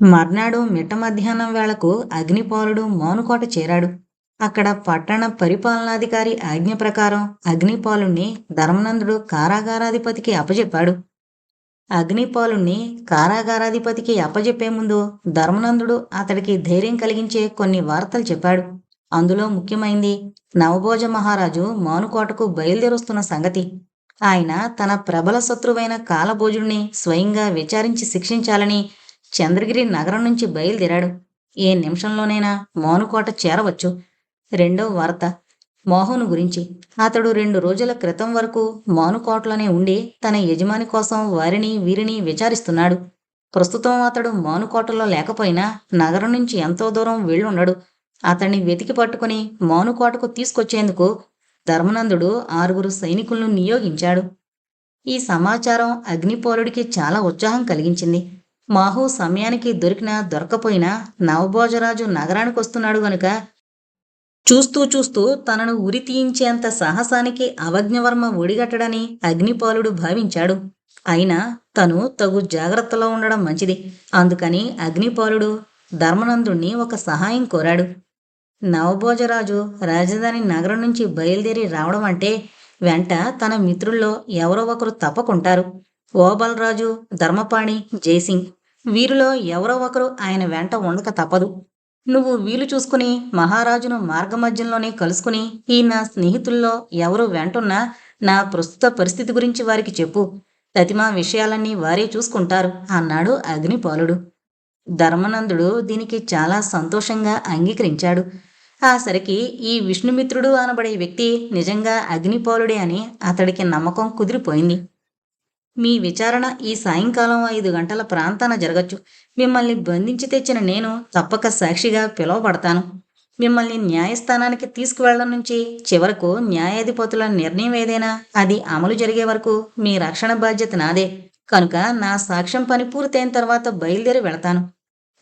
మర్నాడు మిట్ట మధ్యాహ్నం వేళకు అగ్నిపాలుడు మౌనుకోట చేరాడు. అక్కడ పట్టణ పరిపాలనాధికారి ఆజ్ఞ ప్రకారం అగ్నిపాలుణ్ణి ధర్మనందుడు కారాగారాధిపతికి అప్పజెప్పాడు. అగ్నిపాలుణ్ణి కారాగారాధిపతికి అప్పజెప్పే ముందు ధర్మనందుడు అతడికి ధైర్యం కలిగించే కొన్ని వార్తలు చెప్పాడు. అందులో ముఖ్యమైంది నవభోజ మహారాజు మౌనుకోటకు బయలుదేరొస్తున్న సంగతి. ఆయన తన ప్రబల శత్రువైన కాలభోజుడిని స్వయంగా విచారించి శిక్షించాలని చంద్రగిరి నగరం నుంచి బయలుదేరాడు. ఏ నిమిషంలోనైనా మౌనుకోట చేరవచ్చు. రెండో వార్త మోహను గురించి. అతడు 2 రోజుల క్రితం వరకు మౌనుకోటలోనే ఉండి తన యజమాని కోసం వారిని వీరిని విచారిస్తున్నాడు. ప్రస్తుతం అతడు మౌనుకోటలో లేకపోయినా నగరం నుంచి ఎంతో దూరం వెళ్ళుండడు. అతన్ని వెతికి పట్టుకుని మౌనుకోటకు తీసుకొచ్చేందుకు ధర్మనందుడు 6 సైనికులను నియోగించాడు. ఈ సమాచారం అగ్నిపోలుడికి చాలా ఉత్సాహం కలిగించింది. మాహు సమయానికి దొరికినా దొరకపోయినా నవభోజరాజు నగరానికి వస్తున్నాడు గనుక చూస్తూ చూస్తూ తనను ఉరి తీయించేంత సాహసానికి అవజ్ఞవర్మ ఒడిగట్టడని అగ్నిపాలుడు భావించాడు. అయినా తను తగు జాగ్రత్తలో ఉండడం మంచిది. అందుకని అగ్నిపాలుడు ధర్మనందుణ్ణి ఒక సహాయం కోరాడు. నవభోజరాజు రాజధాని నగరం నుంచి బయలుదేరి రావడం అంటే వెంట తన మిత్రుల్లో ఎవరో ఒకరు తప్పకుంటారు. ఓబల్రాజు, ధర్మపాణి, జయసింగ్ వీరిలో ఎవరో ఒకరు ఆయన వెంట ఉండక తప్పదు. నువ్వు వీలు చూసుకుని మహారాజును మార్గమధ్యంలోనే కలుసుకుని ఈ నా స్నేహితుల్లో ఎవరు వెంటున్నా నా ప్రస్తుత పరిస్థితి గురించి వారికి చెప్పు. తతిమా విషయాలన్నీ వారే చూసుకుంటారు అన్నాడు అగ్నిపాలుడు. ధర్మనందుడు దీనికి చాలా సంతోషంగా అంగీకరించాడు. ఆ సరికి ఈ విష్ణుమిత్రుడు అనబడే వ్యక్తి నిజంగా అగ్నిపాలుడే అని అతడికి నమ్మకం కుదిరిపోయింది. మీ విచారణ ఈ సాయంకాలం 5 గంటల ప్రాంతాన జరగచ్చు. మిమ్మల్ని బంధించి తెచ్చిన నేను తప్పక సాక్షిగా పిలువబడతాను. మిమ్మల్ని న్యాయస్థానానికి తీసుకువెళ్లడం నుంచి చివరకు న్యాయాధిపతుల నిర్ణయం ఏదైనా అది అమలు జరిగే వరకు మీ రక్షణ బాధ్యత నాదే. కనుక నా సాక్ష్యం పని పూర్తయిన తర్వాత బయలుదేరి వెళతాను.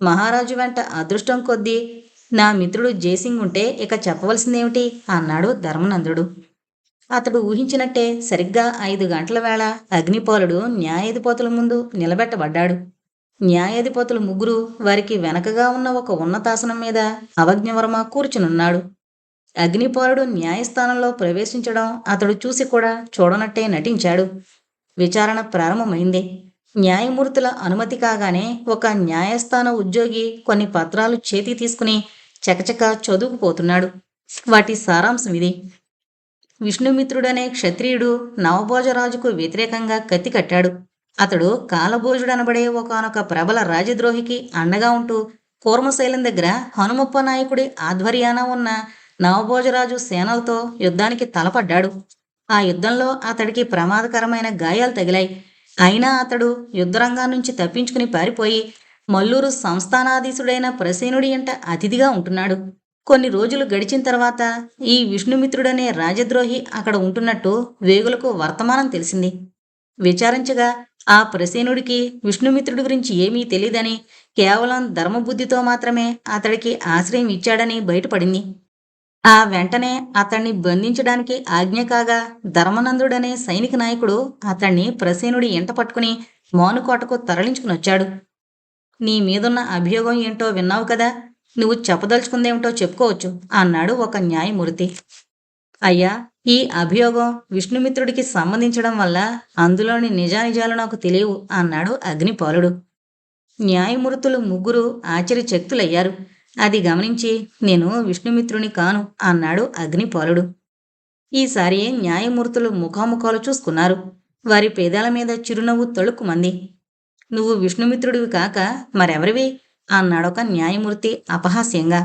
మహారాజు వెంట అదృష్టం కొద్దీ నా మిత్రుడు జయసింగ్ ఉంటే ఇక చెప్పవలసిందేమిటి అన్నాడు ధర్మనందుడు. అతడు ఊహించినట్టే సరిగ్గా 5 గంటల వేళ అగ్నిపాలుడు న్యాయాధిపతుల ముందు నిలబెట్టబడ్డాడు. న్యాయాధిపతులు ముగ్గురు వారికి వెనకగా ఉన్న ఒక ఉన్నతాసనం మీద అవజ్ఞవర్మ కూర్చునున్నాడు. అగ్నిపాలుడు న్యాయస్థానంలో ప్రవేశించడం అతడు చూసి కూడా చూడనట్టే నటించాడు. విచారణ ప్రారంభమైంది. న్యాయమూర్తుల అనుమతి కాగానే ఒక న్యాయస్థాన ఉద్యోగి కొన్ని పత్రాలు చేతి తీసుకుని చకచక చదువుకుపోతున్నాడు. వాటి సారాంశం ఇది. విష్ణుమిత్రుడనే క్షత్రియుడు నవభోజరాజుకు వ్యతిరేకంగా కత్తి కట్టాడు. అతడు కాలభోజుడనబడే ఒకానొక ప్రబల రాజద్రోహికి అండగా ఉంటూ కూర్మశైలం దగ్గర హనుమప్ప నాయకుడి ఆధ్వర్యాన ఉన్న నవభోజరాజు సేనలతో యుద్ధానికి తలపడ్డాడు. ఆ యుద్ధంలో అతడికి ప్రమాదకరమైన గాయాలు తగిలాయి. అయినా అతడు యుద్ధరంగం నుంచి తప్పించుకుని పారిపోయి మల్లూరు సంస్థానాధీశుడైన ప్రసేనుడి ఎంట అతిథిగా ఉంటున్నాడు. కొన్ని రోజులు గడిచిన తర్వాత ఈ విష్ణుమిత్రుడనే రాజద్రోహి అక్కడ ఉంటున్నట్టు వేగులకు వర్తమానం తెలిసింది. విచారించగా ఆ ప్రసేనుడికి విష్ణుమిత్రుడి గురించి ఏమీ తెలియదని, కేవలం ధర్మబుద్ధితో మాత్రమే అతడికి ఆశ్రయం ఇచ్చాడని బయటపడింది. ఆ వెంటనే అతన్ని బంధించడానికి ఆజ్ఞ కాగా ధర్మనందుడనే సైనిక నాయకుడు అతన్ని ప్రసేనుడి ఎంట పట్టుకుని మౌనుకోటకు తరలించుకునొచ్చాడు. నీ మీదున్న అభియోగం ఏంటో విన్నావు కదా, నువ్వు చెప్పదలుచుకుందేమిటో చెప్పుకోవచ్చు అన్నాడు ఒక న్యాయమూర్తి. అయ్యా, ఈ అభియోగం విష్ణుమిత్రుడికి సంబంధించడం వల్ల అందులోని నిజానిజాలు నాకు తెలియవు అన్నాడు అగ్నిపాలుడు. న్యాయమూర్తులు ముగ్గురు ఆశ్చర్యచకితులయ్యారు. అది గమనించి నేను విష్ణుమిత్రుని కాను అన్నాడు అగ్నిపాలుడు. ఈసారి న్యాయమూర్తులు ముఖాముఖాలు చూసుకున్నారు. వారి పేదాల మీద చిరునవ్వు తళుక్కుమంది. నువ్వు విష్ణుమిత్రుడివి కాక మరెవరివి అన్నాడొక న్యాయమూర్తి అపహాస్యంగా.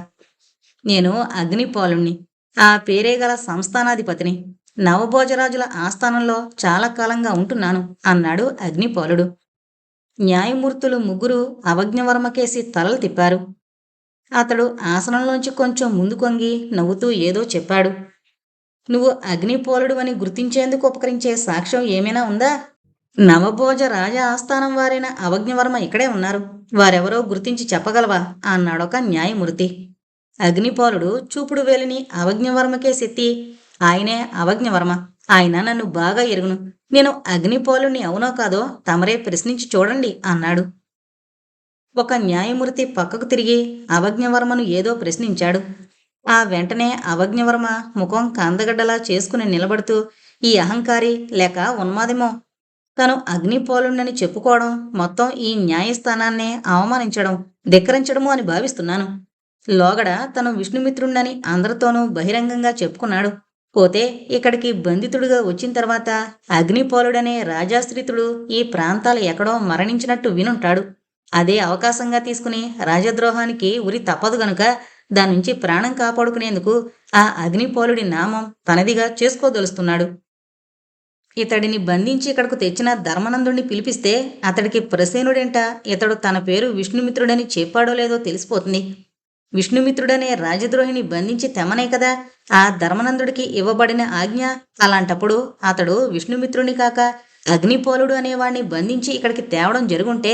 నేను అగ్నిపాలుణ్ణి, ఆ పేరే గల సంస్థానాధిపతిని. నవభోజరాజుల ఆస్థానంలో చాలా కాలంగా ఉంటున్నాను అన్నాడు అగ్నిపాలుడు. న్యాయమూర్తులు ముగ్గురు అవజ్ఞవర్మకేసి తలలు తిప్పారు. అతడు ఆసనంలోంచి కొంచెం ముందు కొంగి నవ్వుతూ ఏదో చెప్పాడు. నువ్వు అగ్నిపాలుడు అని గుర్తించేందుకు ఉపకరించే సాక్ష్యం ఏమైనా ఉందా? నవభోజ రాజ ఆస్థానం వారైన అవజ్ఞవర్మ ఇక్కడే ఉన్నారు. వారెవరో గుర్తించి చెప్పగలవా అన్నాడొక న్యాయమూర్తి. అగ్నిపాలుడు చూపుడు వేలిని అవజ్ఞవర్మకేసెత్తి, ఆయనే అవజ్ఞవర్మ. ఆయన నన్ను బాగా ఎరుగును. నేను అగ్నిపాలుని అవునో కాదో తమరే ప్రశ్నించి చూడండి అన్నాడు. ఒక న్యాయమూర్తి పక్కకు తిరిగి అవజ్ఞవర్మను ఏదో ప్రశ్నించాడు. ఆ వెంటనే అవజ్ఞవర్మ ముఖం కందగడ్డలా చేసుకుని నిలబడుతూ, ఈ అహంకారి లేక ఉన్మాదిమో తను అగ్నిపోలుండని చెప్పుకోవడం మొత్తం ఈ న్యాయస్థానాన్నే అవమానించడం, ధిక్కరించడము అని భావిస్తున్నాను. లోగడ తను విష్ణుమిత్రుండని అందరితోనూ బహిరంగంగా చెప్పుకున్నాడు. పోతే ఇక్కడికి బంధితుడుగా వచ్చిన తర్వాత అగ్నిపోలుడనే రాజాశ్రితుడు ఈ ప్రాంతాలు ఎక్కడో మరణించినట్టు వినుంటాడు. అదే అవకాశంగా తీసుకుని రాజద్రోహానికి ఉరి తప్పదు గనుక దాన్నుంచి ప్రాణం కాపాడుకునేందుకు ఆ అగ్నిపోలుడి నామం తనదిగా చేసుకోదలుస్తున్నాడు. ఇతడిని బంధించి ఇక్కడకు తెచ్చిన ధర్మనందుణ్ణి పిలిపిస్తే అతడికి ప్రసేనుడేంట ఇతడు తన పేరు విష్ణుమిత్రుడని చెప్పాడో లేదో తెలిసిపోతుంది. విష్ణుమిత్రుడనే రాజద్రోహిని బంధించి తెమ్మనే కదా ఆ ధర్మనందుడికి ఇవ్వబడిన ఆజ్ఞ. అలాంటప్పుడు అతడు విష్ణుమిత్రుని కాక అగ్నిపోలుడు అనేవాణ్ణి బంధించి ఇక్కడికి తేవడం జరుగుంటే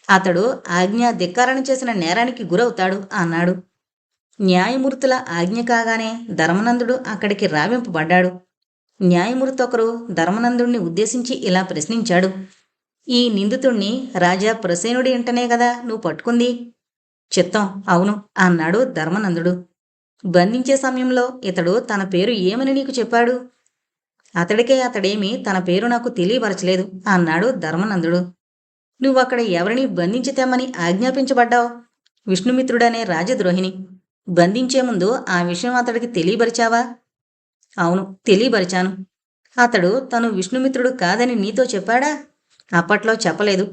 అతడు ఆజ్ఞ ధిక్కారణ చేసిన నేరానికి గురవుతాడు అన్నాడు. న్యాయమూర్తుల ఆజ్ఞ కాగానే ధర్మనందుడు అక్కడికి రావింపబడ్డాడు. న్యాయమూర్తి ఒకరు ధర్మనందుణ్ణి ఉద్దేశించి ఇలా ప్రశ్నించాడు. ఈ నిందితుణ్ణి రాజా ప్రసేనుడి ఇంటనే కదా నువ్వు పట్టుకుంది? చిత్తం, అవును అన్నాడు ధర్మనందుడు. బంధించే సమయంలో ఇతడు తన పేరు ఏమని నీకు చెప్పాడు? అతడేమీ తన పేరు నాకు తెలియపరచలేదు అన్నాడు ధర్మనందుడు. నువ్వక్కడ ఎవరిని బంధించి తెమ్మని ఆజ్ఞాపించబడ్డావు? విష్ణుమిత్రుడనే రాజద్రోహిని. బంధించే ముందు ఆ విషయం అతడికి తెలియపరిచావా? అవును, తెలియపరిచాను. అతడు తను విష్ణుమిత్రుడు కాదని నీతో చెప్పాడా? అప్పట్లో చెప్పలేదు.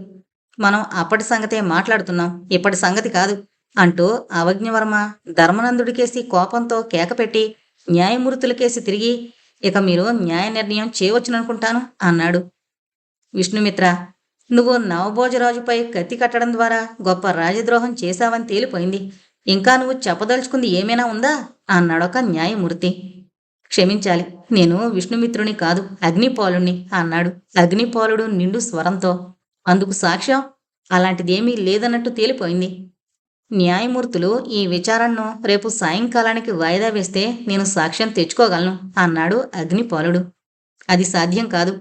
మనం అప్పటి సంగతే మాట్లాడుతున్నాం, ఇప్పటి సంగతి కాదు అంటూ అవజ్ఞవర్మ ధర్మనందుడికేసి కోపంతో కేకపెట్టి న్యాయమూర్తులకేసి తిరిగి, ఇక మీరు న్యాయ నిర్ణయం చేయవచ్చుననుకుంటాను అన్నాడు. విష్ణుమిత్ర, నువ్వు నవభోజరాజుపై కత్తి కట్టడం ద్వారా గొప్ప రాజద్రోహం చేశావని తేలిపోయింది. ఇంకా నువ్వు చెప్పదలుచుకుంది ఏమైనా ఉందా అన్నాడొక న్యాయమూర్తి. క్షమించాలి, నేను విష్ణుమిత్రుని కాదు, అగ్నిపోలుణ్ణి అన్నాడు అగ్నిపోలుడు నిండు స్వరంతో. అందుకు సాక్ష్యం? అలాంటిదేమీ లేదన్నట్టు తేలిపోయింది. న్యాయమూర్తులు ఈ విచారణను రేపు సాయంకాలానికి వాయిదా వేస్తే నేను సాక్ష్యం తెచ్చుకోగలను అన్నాడు అగ్నిపోలుడు. అది సాధ్యం కాదు.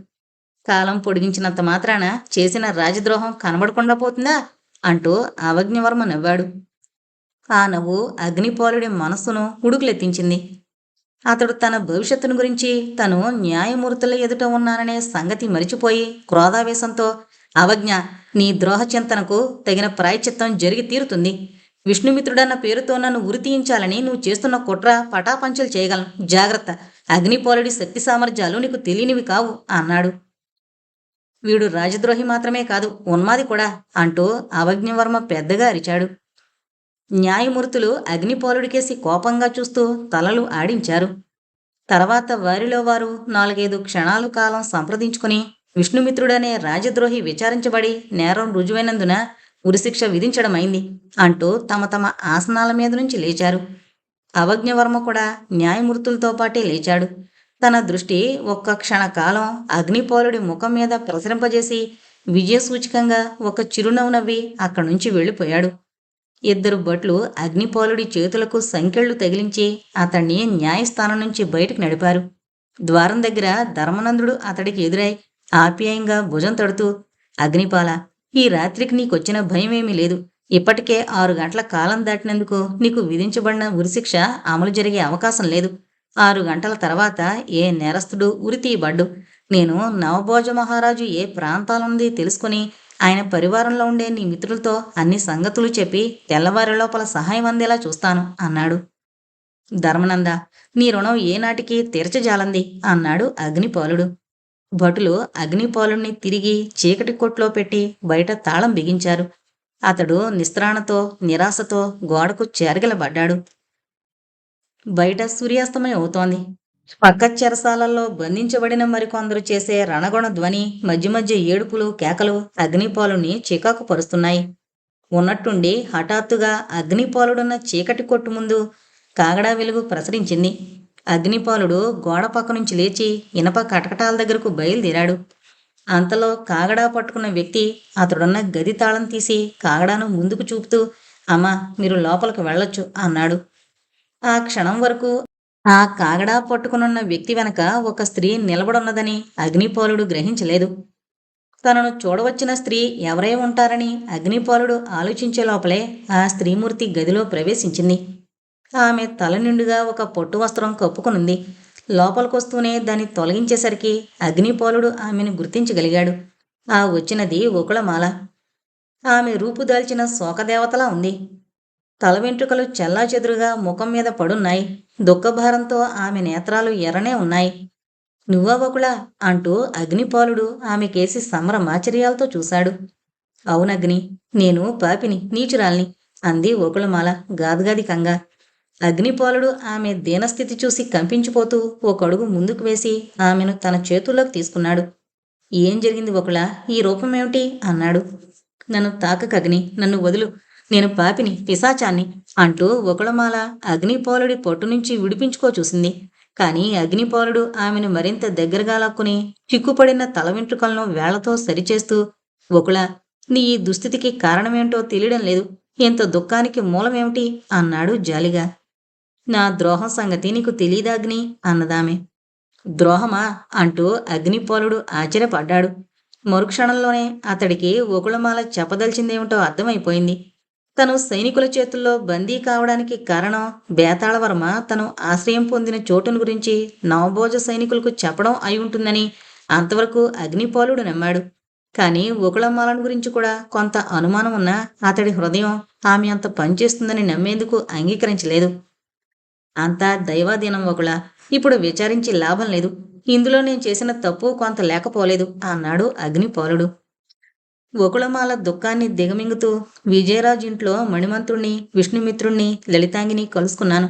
కాలం పొడిగించినంత మాత్రాన చేసిన రాజద్రోహం కనబడకుండా పోతుందా అంటూ అవజ్ఞవర్మ నవ్వాడు. ఆ నవ్వు అగ్నిపోలుడి మనస్సును ఉడుకులెత్తించింది. అతడు తన భవిష్యత్తును గురించి తను న్యాయమూర్తుల ఎదుట ఉన్నాననే సంగతి మరిచిపోయి క్రోధావేశంతో, అవజ్ఞ, నీ ద్రోహచింతనకు తగిన ప్రాయశ్చిత్తం జరిగి తీరుతుంది. విష్ణుమిత్రుడన్న పేరుతో నన్ను ఉరితీయించాలని నువ్వు చేస్తున్న కుట్ర పటాపంచలు చేయగలను. జాగ్రత్త, అగ్నిపోలుడి శక్తి సామర్థ్యాలు నీకు తెలియనివి కావు అన్నాడు. వీడు రాజద్రోహి మాత్రమే కాదు, ఉన్మాది కూడా అంటూ అవజ్ఞవర్మ పెద్దగా అరిచాడు. న్యాయమూర్తులు అగ్నిపోలుడికేసి కోపంగా చూస్తూ తలలు ఆడించారు. తర్వాత వారిలో వారు 4-5 క్షణాల కాలం సంప్రదించుకుని విష్ణుమిత్రుడనే రాజద్రోహి విచారించబడి నేరం రుజువైనందున ఉరిశిక్ష విధించడమైంది అంటూ తమ తమ ఆసనాల మీద నుంచి లేచారు. అవజ్ఞవర్మ కూడా న్యాయమూర్తులతో పాటే లేచాడు. తన దృష్టి ఒక్క క్షణకాలం అగ్నిపోలుడి ముఖం మీద ప్రసరింపజేసి విజయసూచకంగా ఒక చిరునవ్వు నవ్వి అక్కడి నుంచి వెళ్ళిపోయాడు. 2 భట్లు అగ్నిపోలుడి చేతులకు సంకెళ్ళు తగిలించి అతన్ని న్యాయస్థానం నుంచి బయటకు నడిపారు. ద్వారం దగ్గర ధర్మనందుడు అతడికి ఎదురై ఆప్యాయంగా భుజం తడుతూ, అగ్నిపాల, ఈ రాత్రికి నీకొచ్చిన భయమేమీ లేదు. ఇప్పటికే 6 గంటల కాలం దాటినందుకు నీకు విధించబడిన ఉరిశిక్ష అమలు జరిగే అవకాశం లేదు. 6 గంటల తర్వాత ఏ నేరస్తుడు ఉరితీయబడ్డు. నేను నవభోజ మహారాజు ఏ ప్రాంతాలుంది తెలుసుకుని ఆయన పరివారంలో ఉండే నీ మిత్రులతో అన్ని సంగతులు చెప్పి తెల్లవారి లోపల సహాయం అందేలా చూస్తాను అన్నాడు. ధర్మనంద, నీ రుణం ఏనాటికి తీర్చజాలంది అన్నాడు అగ్నిపోలుడు. భటులు అగ్నిపోలుణ్ణి తిరిగి చీకటి కొట్లో పెట్టి బయట తాళం బిగించారు. అతడు నిస్త్రాణతో నిరాశతో గోడకు చేరగలబడ్డాడు. బయట సూర్యాస్తమయం అవుతోంది. పక్క చెరసాలల్లో బంధించబడిన మరికొందరు చేసే రణగొణ ధ్వని, మధ్య మధ్య ఏడుపులు కేకలు అగ్నిపోలుని చికాకు పరుస్తున్నాయి. ఉన్నట్టుండి హఠాత్తుగా అగ్నిపోలుడున్న చీకటి కొట్టు ముందు కాగడా వెలుగు ప్రసరించింది. అగ్నిపోలుడు గోడ పక్క నుంచి లేచి ఇనప కటకటాల దగ్గరకు బయలుదేరాడు. అంతలో కాగడా పట్టుకున్న వ్యక్తి అతడున్న గది తాళం తీసి కాగడాను ముందుకు చూపుతూ, అమ్మా, మీరు లోపలికి వెళ్ళొచ్చు అన్నాడు. ఆ క్షణం వరకు ఆ కాగడా పట్టుకునున్న వ్యక్తి వెనక ఒక స్త్రీ నిలబడున్నదని అగ్నిపోలుడు గ్రహించలేదు. తనను చూడవచ్చిన స్త్రీ ఎవరై ఉంటారని అగ్నిపాలుడు ఆలోచించే లోపలే ఆ స్త్రీమూర్తి గదిలో ప్రవేశించింది. ఆమె తల నిండుగా ఒక పొట్టు వస్త్రం కప్పుకొనుంది. లోపలికొస్తూనే దాన్ని తొలగించేసరికి అగ్నిపాలుడు ఆమెను గుర్తించగలిగాడు. ఆ వచ్చినది ఒకళమాల. ఆమె రూపుదాల్చిన శోకదేవతలా ఉంది. తల వెంట్రుకలు చెల్లాచెదురుగా ముఖం మీద పడున్నాయి. దుఃఖభారంతో ఆమె నేత్రాలు ఎర్రనే ఉన్నాయి. నువ్వా వకుళా అంటూ అగ్నిపాలుడు ఆమెకేసి సంభ్రమాచర్యాలతో చూశాడు. అవునగ్ని, నేను పాపిని, నీచురాల్ని అంది వకుళమాల గాద్గాదికంగా. అగ్నిపాలుడు ఆమె దీనస్థితి చూసి కంపించిపోతూ ఒకడుగు ముందుకు వేసి ఆమెను తన చేతుల్లోకి తీసుకున్నాడు. ఏం జరిగింది వకుళా, ఈ రూపమేమిటి అన్నాడు. నన్ను తాకకగ్ని, నన్ను వదులు, నేను పాపిని, పిశాచాన్ని అంటూ వకుళమాల అగ్నిపాలుడి పొట్టు నుంచి విడిపించుకో చూసింది. కాని అగ్నిపాలుడు ఆమెను మరింత దగ్గరగా లాక్కుని చిక్కుపడిన తల వెంట్రుకలను వేళ్లతో సరిచేస్తూ, వకుళా, నీ ఈ దుస్థితికి కారణమేంటో తెలియడం లేదు. ఇంత దుఃఖానికి మూలమేమిటి అన్నాడు జాలిగా. నా ద్రోహం సంగతి నీకు తెలీదా అగ్ని అన్నదామె. ద్రోహమా అంటూ అగ్నిపాలుడు ఆశ్చర్యపడ్డాడు. మరుక్షణంలోనే అతడికి వకుళమాల చెప్పదలిచిందేమిటో అర్థమైపోయింది. తను సైనికుల చేతుల్లో బందీ కావడానికి కారణం బేతాళవర్మ తను ఆశ్రయం పొందిన చోటును గురించి నవభోజ సైనికులకు చెప్పడం అయి ఉంటుందని అంతవరకు అగ్నిపాలుడు నమ్మాడు. కాని వకుళమాలను గురించి కూడా కొంత అనుమానం ఉన్నా అతడి హృదయం ఆమె అంత పనిచేస్తుందని నమ్మేందుకు అంగీకరించలేదు. అంతా దైవాధీనం వకుళా, ఇప్పుడు విచారించి లాభం లేదు. ఇందులో నేను చేసిన తప్పు కొంత లేకపోలేదు అన్నాడు అగ్నిపాలుడు. వకుళమాల దుఃఖాన్ని దిగమింగుతూ, విజయరాజు ఇంట్లో మణిమంతుణ్ణి, విష్ణుమిత్రుణ్ణి, లలితాంగిని కలుసుకున్నాను.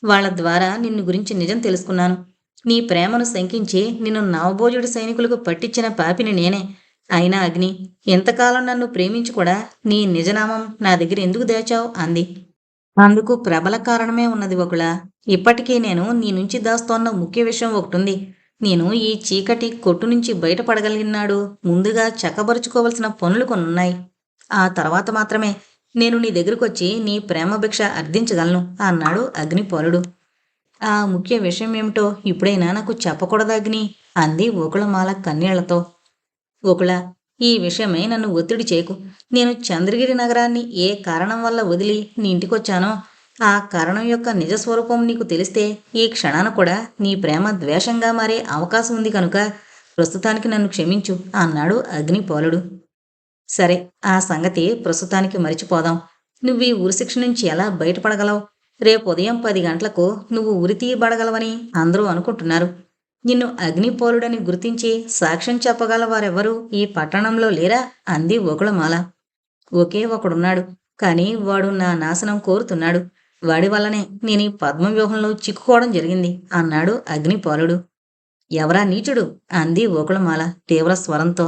వాళ్ల ద్వారా నిన్ను గురించి నిజం తెలుసుకున్నాను. నీ ప్రేమను శంకించి నిన్ను నవభోజుడి సైనికులకు పట్టించిన పాపిని నేనే. అయినా అగ్ని, ఎంతకాలం నన్ను ప్రేమించి కూడా నీ నిజనామం నా దగ్గర ఎందుకు దాచావు అంది. అందుకు ప్రబల కారణమే ఉన్నది వకుళా. ఇప్పటికీ నేను నీ నుంచి దాస్తోన్న ముఖ్య విషయం ఒకటుంది. నేను ఈ చీకటి కొట్టు నుంచి బయటపడగలిగినాడు ముందుగా చక్కబరుచుకోవలసిన పనులు కొన్నున్నాయి. ఆ తర్వాత మాత్రమే నేను నీ దగ్గరకొచ్చి నీ ప్రేమ భిక్ష అర్థించగలను అన్నాడు అగ్నిపాలుడు. ఆ ముఖ్య విషయం ఏమిటో ఇప్పుడైనా నాకు చెప్పకూడదా అగ్ని అంది వకుళమాల కన్నీళ్లతో. వకుళా, ఈ విషయమై నన్ను ఒత్తిడి చేయకు. నేను చంద్రగిరి నగరాన్ని ఏ కారణం వల్ల వదిలి నీ ఇంటికొచ్చానో ఆ కారణం యొక్క నిజస్వరూపం నీకు తెలిస్తే ఈ క్షణాన కూడా నీ ప్రేమ ద్వేషంగా మారే అవకాశం ఉంది కనుక ప్రస్తుతానికి నన్ను క్షమించు అన్నాడు అగ్నిపాలుడు. సరే, ఆ సంగతి ప్రస్తుతానికి మరిచిపోదాం. నువ్వు ఈ ఉరిశిక్ష నుంచి ఎలా బయటపడగలవు? రేపు ఉదయం 10 గంటలకు నువ్వు ఉరి తీయబడగలవని అందరూ అనుకుంటున్నారు. నిన్ను అగ్నిపాలుడని గుర్తించి సాక్ష్యం చెప్పగల వారెవరూ ఈ పట్టణంలో లేరా అంది వకుళమాల. ఒకే ఒకడున్నాడు, కాని వాడు నా నాశనం కోరుతున్నాడు. వాడి వల్లనే నేను ఈ పద్మవ్యూహంలో చిక్కుకోవడం జరిగింది అన్నాడు అగ్నిపాలుడు. ఎవరా నీచుడు అంది వకుళమాల తీవ్ర స్వరంతో.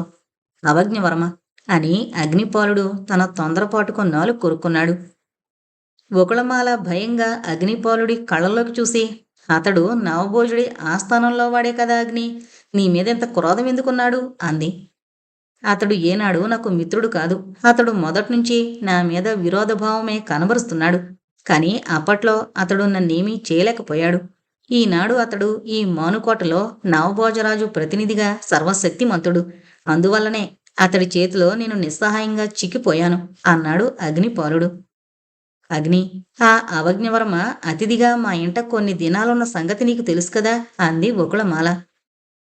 అవజ్ఞవర్మ అని అగ్నిపాలుడు తన తొందరపాటుకు నాలుగు కొరుక్కున్నాడు. వకుళమాల భయంగా అగ్నిపాలుడి కళ్ళల్లోకి చూసి, అతడు నవభోజుడి ఆస్థానంలో వాడే కదా అగ్ని, నీ మీదెంత క్రోధం ఎందుకున్నాడు అంది. అతడు ఏనాడు నాకు మిత్రుడు కాదు. అతడు మొదట్నుంచి నా మీద విరోధభావమే కనబరుస్తున్నాడు. కాని అప్పట్లో అతడు నన్నేమీ చేయలేకపోయాడు. ఈనాడు అతడు ఈ మానుకోటలో నవభోజరాజు ప్రతినిధిగా సర్వశక్తిమంతుడు. అందువల్లనే అతడి చేతిలో నేను నిస్సహాయంగా చిక్కిపోయాను అన్నాడు అగ్నిపాలుడు. అగ్ని, ఆ అవజ్ఞవర్మ అతిథిగా మా ఇంట కొన్ని దినాలున్న సంగతి నీకు తెలుసు కదా అంది వకుళమాల.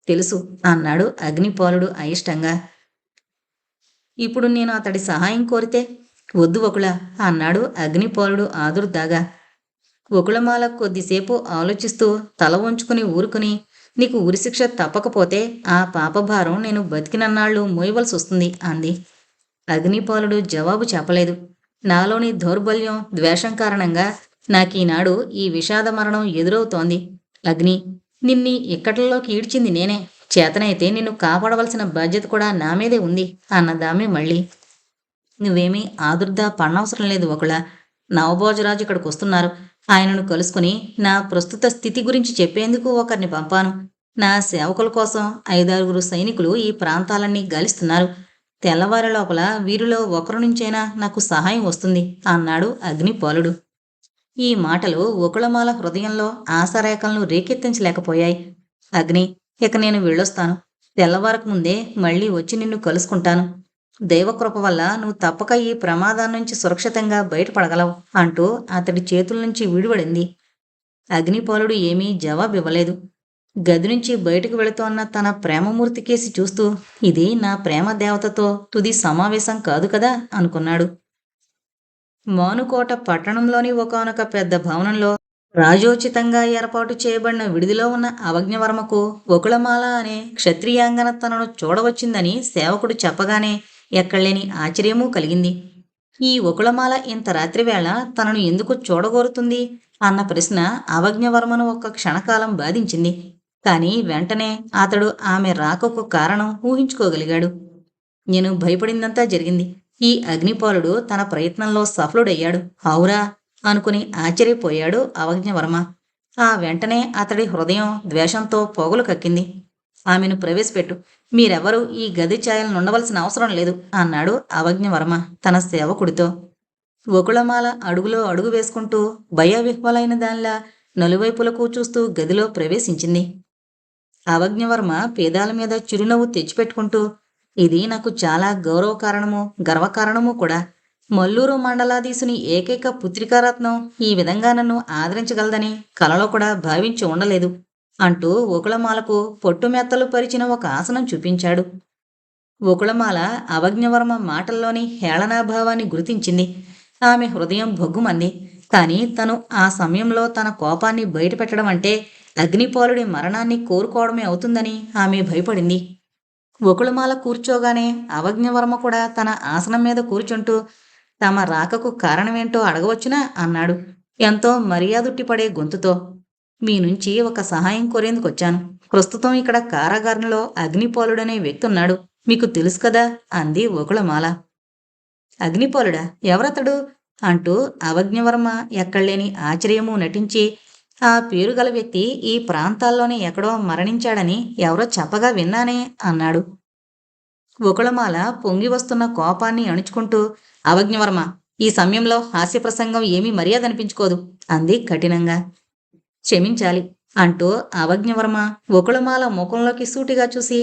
తెలుసు అన్నాడు అగ్నిపాలుడు అయిష్టంగా. ఇప్పుడు నేను అతడి సహాయం కోరితే? వద్దు వకుళ అన్నాడు అగ్నిపాలుడు ఆదుర్దాగా. వకుళమాల కొద్దిసేపు ఆలోచిస్తూ తల వంచుకుని ఊరుకుని, నీకు ఉరిశిక్ష తప్పకపోతే ఆ పాపభారం నేను బతికినన్నాళ్ళు మోయవలసి వస్తుంది అంది. అగ్నిపాలుడు జవాబు చెప్పలేదు. నాలోని దౌర్బల్యం, ద్వేషం కారణంగా నాకీనాడు ఈ విషాద మరణం ఎదురవుతోంది. అగ్ని, నిన్ని ఇక్కట్లలోకి ఈడ్చింది నేనే. చేతనైతే నిన్ను కాపాడవలసిన బాధ్యత కూడా నా మీదే ఉంది అన్నదామె మళ్ళీ. నువ్వేమీ ఆదుర్దా పడనవసరం లేదు వకుళ. నవభోజరాజు ఇక్కడికి వస్తున్నారు. ఆయనను కలుసుకుని నా ప్రస్తుత స్థితి గురించి చెప్పేందుకు ఒకరిని పంపాను. నా సేవకుల కోసం 5-6 సైనికులు ఈ ప్రాంతాలన్నీ గాలిస్తున్నారు. తెల్లవారి లోపల వీరిలో ఒకరి నుంచైనా నాకు సహాయం వస్తుంది అన్నాడు అగ్నిపాలుడు. ఈ మాటలు వకుళమాల హృదయంలో ఆశారేఖలను రేకెత్తించలేకపోయాయి. అగ్ని, ఇక నేను వెళ్ళొస్తాను. తెల్లవారక ముందే మళ్ళీ వచ్చి నిన్ను కలుసుకుంటాను. దైవకృప వల్ల నువ్వు తప్పక ఈ ప్రమాదం నుంచి సురక్షితంగా బయటపడగలవు అంటూ అతడి చేతుల నుంచి విడిపడింది. అగ్నిపాలుడు ఏమీ జవాబివ్వలేదు. గది నుంచి బయటకు వెళుతోన్న తన ప్రేమమూర్తి కేసి చూస్తూ, ఇది నా ప్రేమ దేవతతో తుది సమావేశం కాదు కదా అనుకున్నాడు. మానుకోట పట్టణంలోని ఒకానొక పెద్ద భవనంలో రాజోచితంగా ఏర్పాటు చేయబడిన విడిదిలో ఉన్న అవజ్ఞవర్మకు వకుళమాల అనే క్షత్రియాంగన తనను చూడవచ్చిందని సేవకుడు చెప్పగానే ఎక్కడలేని ఆశ్చర్యమూ కలిగింది. ఈ వకుళమాల ఇంత రాత్రివేళ తనను ఎందుకు చూడగోరుతుంది అన్న ప్రశ్న అవజ్ఞవర్మను ఒక్క క్షణకాలం బాధించింది. కాని వెంటనే అతడు ఆమె రాకకు కారణం ఊహించుకోగలిగాడు. నేను భయపడిందంతా జరిగింది. ఈ అగ్నిపాలుడు తన ప్రయత్నంలో సఫలుడయ్యాడు. అవురా అనుకుని ఆశ్చర్యపోయాడు అవజ్ఞవర్మ. ఆ వెంటనే అతడి హృదయం ద్వేషంతో పొగలు కక్కింది. ఆమెను ప్రవేశపెట్టు. మీరెవరూ ఈ గది ఛాయలను ఉండవలసిన అవసరం లేదు అన్నాడు అవజ్ఞవర్మ తన సేవకుడితో. వకుళమాల అడుగులో అడుగు వేసుకుంటూ భయవిహ్వలైన దానిలా నలువైపులకు చూస్తూ గదిలో ప్రవేశించింది. అవజ్ఞవర్మ పేదాల మీద చిరునవ్వు తెచ్చిపెట్టుకుంటూ, ఇది నాకు చాలా గౌరవకారణము గర్వకారణము కూడా. మల్లూరు మండలాధీశుని ఏకైక పుత్రికారత్నం ఈ విధంగా నన్ను ఆదరించగలదని కలలో కూడా భావించి ఉండలేదు అంటూ వకుళమాలకు పొట్టుమెత్తలు పరిచిన ఒక ఆసనం చూపించాడు. వకుళమాల అవజ్ఞవర్మ మాటల్లోని హేళనాభావాన్ని గుర్తించింది. ఆమె హృదయం భొగ్గుమంది. కాని తను ఆ సమయంలో తన కోపాన్ని బయటపెట్టడం అంటే అగ్నిపాలుడి మరణాన్ని కోరుకోవడమే అవుతుందని ఆమె భయపడింది. వకుళమాల కూర్చోగానే అవజ్ఞవర్మ కూడా తన ఆసనం మీద కూర్చుంటూ, తమ రాకకు కారణమేంటో అడగవచ్చునా అన్నాడు ఎంతో మర్యాదుట్టిపడే గొంతుతో. మీ నుంచి ఒక సహాయం కోరేందుకొచ్చాను. ప్రస్తుతం ఇక్కడ కారాగారంలో అగ్నిపాలుడనే వ్యక్తి ఉన్నాడు. మీకు తెలుసు కదా అంది వకుళమాల. అగ్నిపాలుడా? ఎవరతడు అంటూ అవజ్ఞవర్మ ఎక్కడలేని ఆశ్చర్యము నటించి, ఆ పేరుగల వ్యక్తి ఈ ప్రాంతాల్లోనే ఎక్కడో మరణించాడని ఎవరో చెప్పగా విన్నానే అన్నాడు. వకుళమాల పొంగి వస్తున్న కోపాన్ని అణుచుకుంటూ, అవజ్ఞవర్మ, ఈ సమయంలో హాస్యప్రసంగం ఏమీ మర్యాద అనిపించుకోదు అంది కఠినంగా. క్షమించాలి అంటూ అవజ్ఞవర్మ వకుళమాల ముఖంలోకి సూటిగా చూసి,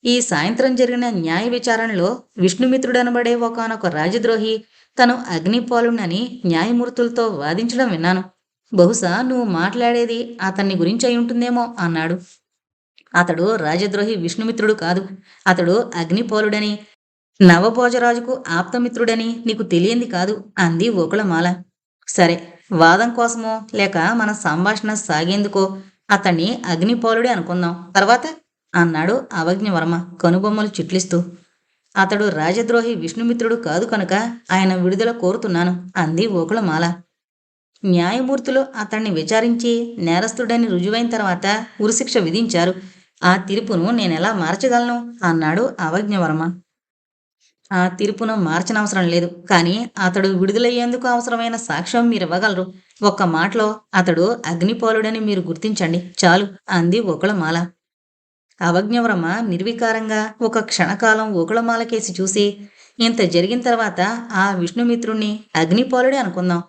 ఈ సాయంత్రం జరిగిన న్యాయ విచారణలో విష్ణుమిత్రుడనబడే ఒకానొక రాజద్రోహి తను అగ్నిపాలునని న్యాయమూర్తులతో వాదించడం విన్నాను. బహుశా నువ్వు మాట్లాడేది అతన్ని గురించి అయి ఉంటుందేమో అన్నాడు. అతడు రాజద్రోహి విష్ణుమిత్రుడు కాదు. అతడు అగ్నిపాలుడని, నవభోజరాజుకు ఆప్తమిత్రుడని నీకు తెలియంది కాదు అంది వకుళమాల. సరే, వాదం కోసమో లేక మన సంభాషణ సాగేందుకో అతన్ని అగ్నిపాలుడే అనుకుందాం. తర్వాత అన్నాడు అవజ్ఞవర్మ కనుబొమ్మలు చిట్లిస్తూ. అతడు రాజద్రోహి విష్ణుమిత్రుడు కాదు కనుక ఆయన విడుదల కోరుతున్నాను అంది వకుళమాల. న్యాయమూర్తులు అతన్ని విచారించి నేరస్తుడని రుజువైన తర్వాత ఉరిశిక్ష విధించారు. ఆ తీర్పును నేనెలా మార్చగలను అన్నాడు అవజ్ఞవర్మ. ఆ తీర్పును మార్చనవసరం లేదు. కానీ అతడు విడుదలయ్యేందుకు అవసరమైన సాక్ష్యం మీరివ్వగలరు. ఒక్క మాటలో అతడు అగ్నిపాలుడని మీరు గుర్తించండి చాలు అంది వకుళమాల. అవజ్ఞవర్మ నిర్వికారంగా ఒక క్షణకాలం వకుళమాల కేసి చూసి, ఇంత జరిగిన తర్వాత ఆ విష్ణుమిత్రుణ్ణి అగ్నిపాలుడే అనుకుందాం.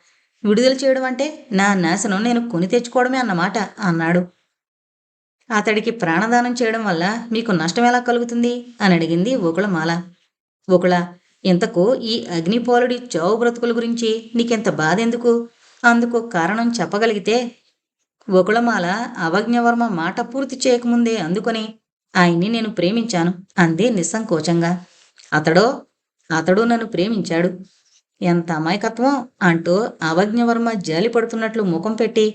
విడుదల చేయడం అంటే నా నాశనం నేను కొని తెచ్చుకోవడమే అన్నమాట అన్నాడు. అతడికి ప్రాణదానం చేయడం వల్ల మీకు నష్టం ఎలా కలుగుతుంది అని అడిగింది వకుళమాల. వకుళ, ఇంతకు ఈ అగ్నిపాలుడి చావు బ్రతుకుల గురించి నీకెంత బాధ ఎందుకు? అందుకు కారణం చెప్పగలిగితే. వకుళమాల అవజ్ఞవర్మ మాట పూర్తి చేయకముందే అందుకొని, ఆయన్ని నేను ప్రేమించాను అంది నిస్సంకోచంగా. అతడు నన్ను ప్రేమించాడు. ఎంత అమాయకత్వం అంటూ అవజ్ఞవర్మ జాలిపడుతున్నట్లు ముఖం పెట్టి,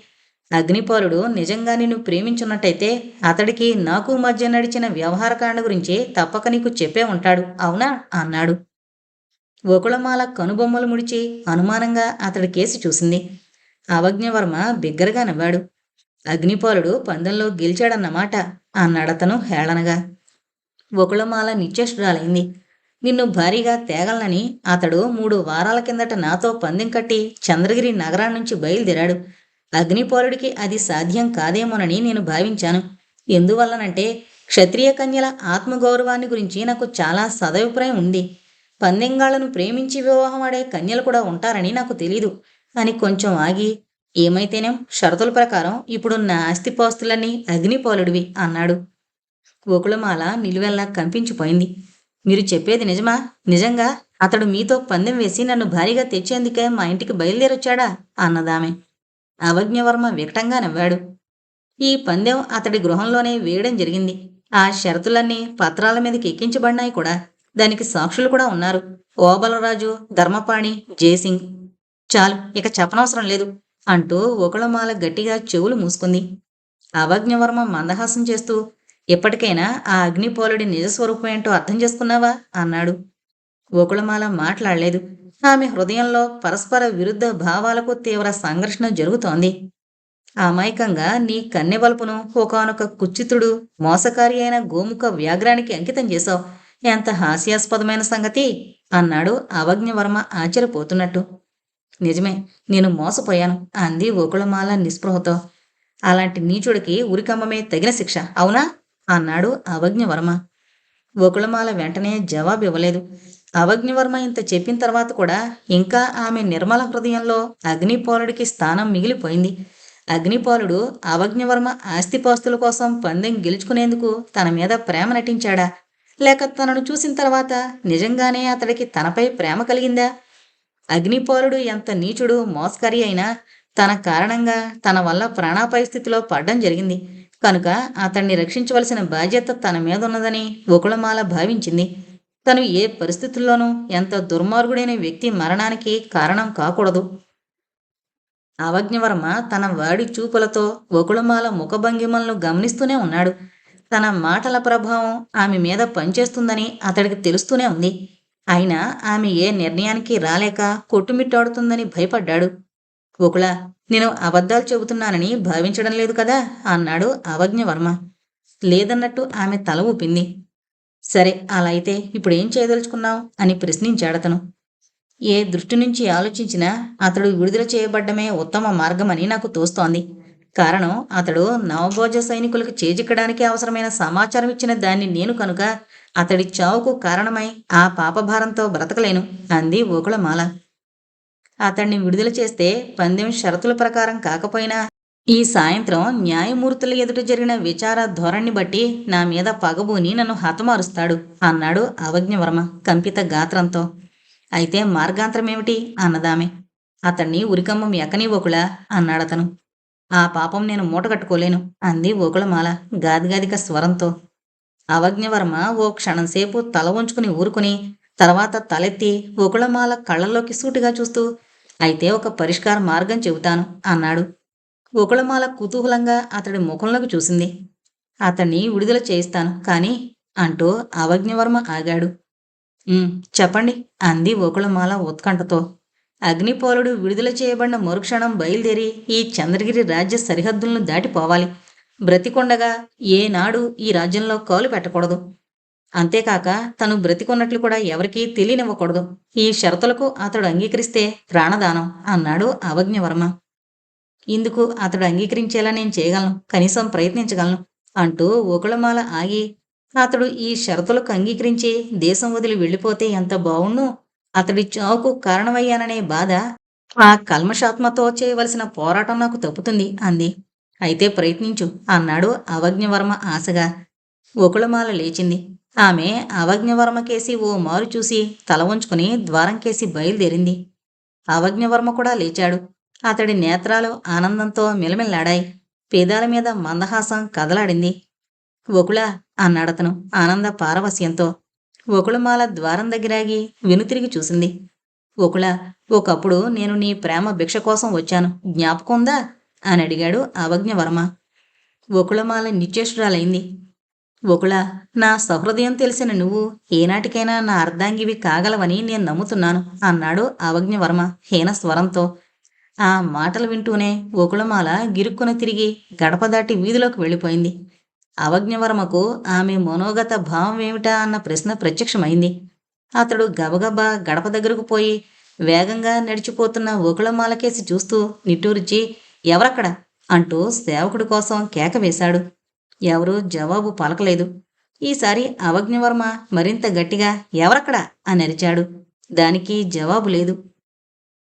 అగ్నిపాలుడు నిజంగా నిన్ను ప్రేమించున్నట్టయితే అతడికి నాకు మధ్య నడిచిన వ్యవహారకాండ గురించి తప్పక నీకు చెప్పే ఉంటాడు, అవునా అన్నాడు. వకుళమాల కనుబొమ్మలు ముడిచి అనుమానంగా అతడి కేసి చూసింది. అవజ్ఞవర్మ బిగ్గరగా నవ్వాడు. అగ్నిపాలుడు పందెంలో గెలిచాడన్నమాట అన్నాడతను హేళనగా. వకుళమాల నిశ్చేష్టురాలైంది. నిన్ను భారీగా తేగలనని అతడు 3 వారాల కిందట నాతో పందెం కట్టి చంద్రగిరి నగరాన్నించి బయలుదేరాడు. అగ్నిపాలుడికి అది సాధ్యం కాదేమోనని నేను భావించాను. ఎందువల్లనంటే క్షత్రియ కన్యల ఆత్మగౌరవాన్ని గురించి నాకు చాలా సదభిప్రాయం ఉంది. పందెంగాళ్లను ప్రేమించి వివాహం ఆడే కన్యలు కూడా ఉంటారని నాకు తెలీదు అని కొంచెం ఆగి, ఏమైతేనేం షరతుల ప్రకారం ఇప్పుడు నా ఆస్తిపాస్తులన్నీ అగ్నిపాలుడివి అన్నాడు. గోకులమాల నిలువెల్లా కంపించిపోయింది. మీరు చెప్పేది నిజమా? నిజంగా అతడు మీతో పందెం వేసి నన్ను భారీగా తెచ్చేందుకే మా ఇంటికి బయలుదేరొచ్చాడా? అన్నదామె. అవజ్ఞవర్మ వికటంగా నవ్వాడు. ఈ పందెం అతడి గృహంలోనే వేయడం జరిగింది. ఆ షరతులన్నీ పత్రాల మీదకి ఎక్కించబడినాయి కూడా. దానికి సాక్షులు కూడా ఉన్నారు. ఓబలరాజు, ధర్మపాణి, జయసింగ్. చాలు, ఇక చెప్పనవసరం లేదు అంటూ ఒకళమాల గట్టిగా చెవులు మూసుకుంది. అవజ్ఞవర్మ మందహాసం చేస్తూ, ఇప్పటికైనా ఆ అగ్నిపోలుడి నిజస్వరూపం ఏంటో అర్థం చేసుకున్నావా అన్నాడు. ఒకళమాల మాట్లాడలేదు. ఆమె హృదయంలో పరస్పర విరుద్ధ భావాలకు తీవ్ర సంఘర్షణ జరుగుతోంది. అమాయకంగా నీ కన్నెవల్పును ఒకానొక కుచితుడు, మోసకారి అయిన గోముఖ వ్యాఘ్రానికి అంకితం చేశావు. ఎంత హాస్యాస్పదమైన సంగతి అన్నాడు అవజ్ఞవర్మ ఆశ్చర్యపోతున్నట్టు. నిజమే, నేను మోసపోయాను అంది ఒకళమాల నిస్పృహతో. అలాంటి నీచుడికి ఉరికమ్మమే తగిన శిక్ష, అవునా అన్నాడు అవజ్ఞవర్మ. ఒకళమాల వెంటనే జవాబు ఇవ్వలేదు. అవజ్ఞవర్మ ఇంత చెప్పిన తర్వాత కూడా ఇంకా ఆమె నిర్మల హృదయంలో అగ్నిపోలుడికి స్థానం మిగిలిపోయింది. అగ్నిపాలుడు అవజ్ఞవర్మ ఆస్తిపాస్తుల కోసం పందెం గెలుచుకునేందుకు తన మీద ప్రేమ నటించాడా? లేక తనను చూసిన తర్వాత నిజంగానే అతడికి తనపై ప్రేమ కలిగిందా? అగ్నిపాలుడు ఎంత నీచుడు, మోస్కరి అయినా తన కారణంగా తన వల్ల ప్రాణాపాయ స్థితిలో పడ్డం జరిగింది. కనుక అతన్ని రక్షించవలసిన బాధ్యత తన మీద ఉన్నదని ఒకళమాల భావించింది. తను ఏ పరిస్థితుల్లోనూ ఎంత దుర్మార్గుడైన వ్యక్తి మరణానికి కారణం కాకూడదు. అవజ్ఞవర్మ తన వాడి చూపులతో ఒకళమాల ముఖభంగిమలను గమనిస్తూనే ఉన్నాడు. తన మాటల ప్రభావం ఆమె మీద పనిచేస్తుందని అతడికి తెలుస్తూనే ఉంది. అయినా ఆమె ఏ నిర్ణయానికి రాలేక కొట్టుమిట్టాడుతుందని భయపడ్డాడు. ఒకళ, నేను అబద్ధాలు చెబుతున్నానని భావించడం లేదు కదా అన్నాడు అవజ్ఞవర్మ. లేదన్నట్టు ఆమె తల ఊపింది. సరే, అలా అయితే ఇప్పుడేం చేయదలుచుకున్నావు అని ప్రశ్నించాడతను. ఏ దృష్టి నుంచి ఆలోచించినా అతడు విడుదల చేయబడ్డమే ఉత్తమ మార్గమని నాకు తోస్తోంది. కారణం, అతడు నవభోజ సైనికులకు చేజిక్కడానికి అవసరమైన సమాచారం ఇచ్చిన దాన్ని నేను కనుక అతడి చావుకు కారణమై ఆ పాపభారంతో బ్రతకలేను అంది ఒకళమాల. అతన్ని విడుదల చేస్తే పందెం షరతుల ప్రకారం కాకపోయినా ఈ సాయంత్రం న్యాయమూర్తుల ఎదుట జరిగిన విచార ధోరణి బట్టి నా మీద పగబూని నన్ను హతమారుస్తాడు అన్నాడు అవజ్ఞవర్మ కంపిత గాత్రంతో. అయితే మార్గాంతరమేమిటి అన్నదామె. అతన్ని ఉరికమ్మం ఎక్కనివ్వకులా అన్నాడతను. ఆ పాపం నేను మూటగట్టుకోలేను అంది ఒకళమాల గాదిగాదిక స్వరంతో. అవజ్ఞవర్మ ఓ క్షణంసేపు తల వంచుకుని ఊరుకుని తర్వాత తలెత్తి ఒకళమాల కళ్ళల్లోకి సూటిగా చూస్తూ, అయితే ఒక పరిష్కార మార్గం చెబుతాను అన్నాడు. ఒకళమాల కుతూహలంగా అతడి ముఖంలోకి చూసింది. అతన్ని విడుదల చేయిస్తాను కానీ అంటూ అవజ్ఞవర్మ ఆగాడు. చెప్పండి అంది ఒకళమాల ఉత్కంఠతో. అగ్నిపోలుడు విడుదల చేయబడిన మరుక్షణం బయలుదేరి ఈ చంద్రగిరి రాజ్య సరిహద్దులను దాటిపోవాలి. బ్రతికొండగా ఏనాడు ఈ రాజ్యంలో కాలు పెట్టకూడదు. అంతేకాక తను బ్రతికొన్నట్లు కూడా ఎవరికీ తెలియనివ్వకూడదు. ఈ షరతులకు అతడు అంగీకరిస్తే ప్రాణదానం అన్నాడు అవజ్ఞవర్మ. ఇందుకు అతడు అంగీకరించేలా నేను చేయగలను, కనీసం ప్రయత్నించగలను అంటూ ఒకళమాల ఆగి, అతడు ఈ షరతులకు అంగీకరించి దేశం వదిలి వెళ్ళిపోతే ఎంత బావుణ్ణు. అతడి చావుకు కారణమయ్యాననే బాధ, ఆ కల్మషాత్మతో చేయవలసిన పోరాటం నాకు తప్పుతుంది అంది. అయితే ప్రయత్నించు అన్నాడు అవజ్ఞవర్మ ఆశగా. ఒకళమాల లేచింది. ఆమె అవజ్ఞవర్మకేసి ఓ మారు చూసి తల వంచుకుని ద్వారంకేసి బయలుదేరింది. అవజ్ఞవర్మ కూడా లేచాడు. అతడి నేత్రాలు ఆనందంతో మిలమిల్లాడాయి. పేదాల మీద మందహాసం కదలాడింది. ఒకళ అన్నాడతను ఆనంద పారవస్యంతో. ఒకళమాల ద్వారం దగ్గరాగి వెనుతిరిగి చూసింది. ఒకళ, ఒకప్పుడు నేను నీ ప్రేమ భిక్ష కోసం వచ్చాను, జ్ఞాపకం ఉందా అని అడిగాడు అవజ్ఞవర్మ. ఒకళమాల నిశ్చేష్టురాలైంది. ఒకళ, నా సహృదయం తెలిసిన నువ్వు ఏనాటికైనా నా అర్ధాంగివి కాగలవని నేను నమ్ముతున్నాను అన్నాడు అవజ్ఞవర్మ హీన స్వరంతో. ఆ మాటలు వింటూనే ఒకళమాల గిరుక్కున తిరిగి గడప దాటి వీధిలోకి వెళ్ళిపోయింది. అవజ్ఞవర్మకు ఆమె మనోగత భావం ఏమిటా అన్న ప్రశ్న ప్రత్యక్షమైంది. అతడు గబగబా గడప దగ్గరకు పోయి వేగంగా నడిచిపోతున్న ఒకళమాలకేసి చూస్తూ నిట్టూర్చి, ఎవరక్కడ అంటూ సేవకుడి కోసం కేక వేశాడు. ఎవరూ జవాబు పలకలేదు. ఈసారి అవజ్ఞవర్మ మరింత గట్టిగా ఎవరక్కడ అని అరిచాడు. దానికి జవాబు లేదు.